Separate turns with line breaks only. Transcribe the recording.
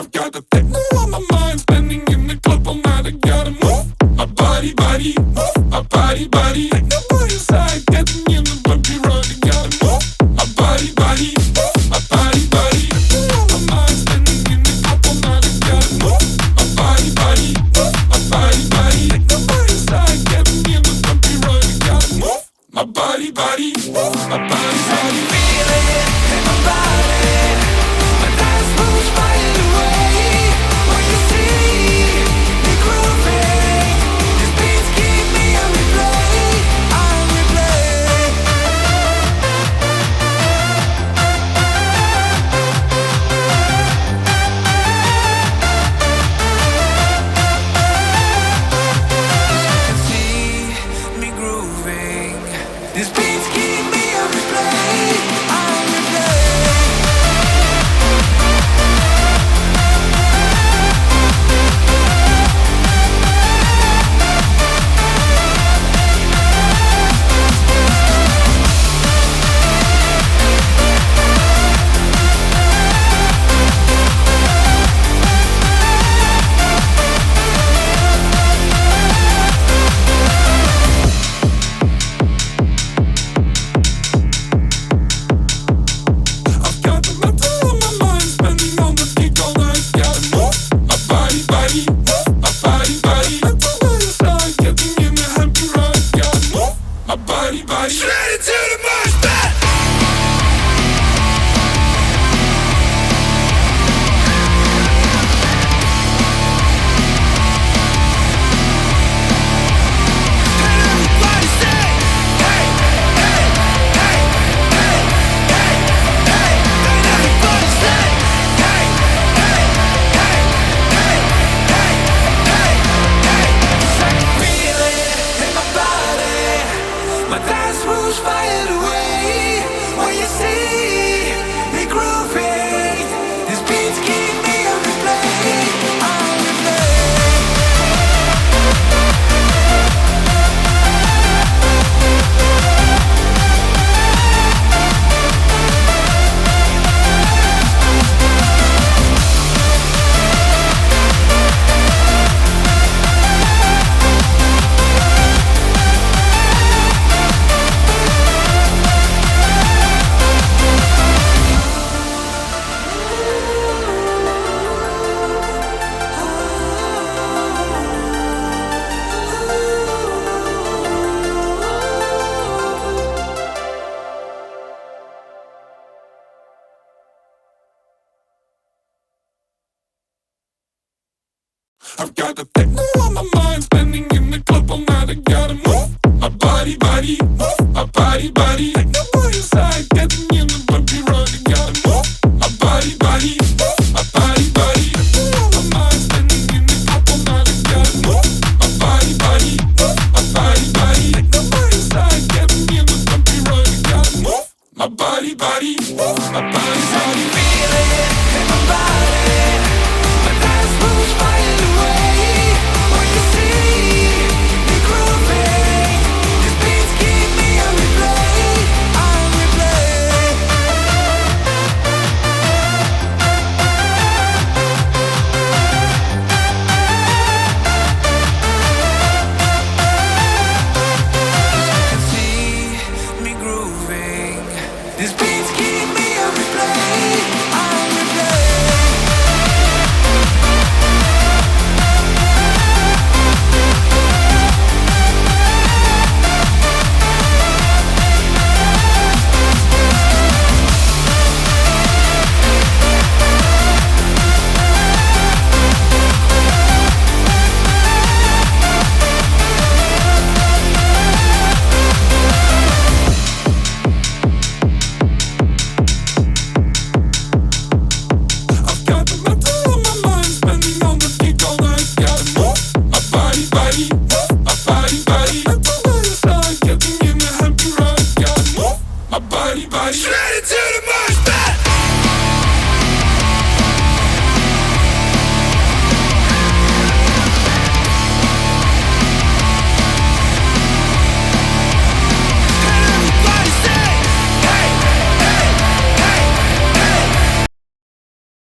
I've got the techno on my mind, standing in the club all night. I gotta move my body, move my body. Techno boy inside, getting in the bumpy ride. I gotta move my body, move my body. Techno on my mind, standing in the club all night. I gotta move my body, move my body. Techno boy inside, getting in the bumpy ride. I gotta move my body, move my body.
Feel it in my body. My dance moves fade away. When you see me grooving, these beats keep me on replay. On replay. You can see me grooving. These beats keep me on replay. On replay.
I've got the metal on my mind, spending on the kick all night. Gotta move my body, move my body. Metal on your side, getting in the happy ride. Gotta move my body.
Straight into the mosh pit. And everybody say, hey, hey, hey, hey, hey, hey. And everybody say, hey, hey, hey, hey, hey, hey, hey. 'Cause I can feel it in my body. My dance moves fade away. When you see me grooving, these beats keep me on replay. On replay.
I've got the techno on my mind, spending in the club all night. I gotta move my body, move my body. Techno boy inside, getting in the bumpy ride. I gotta move my body, move my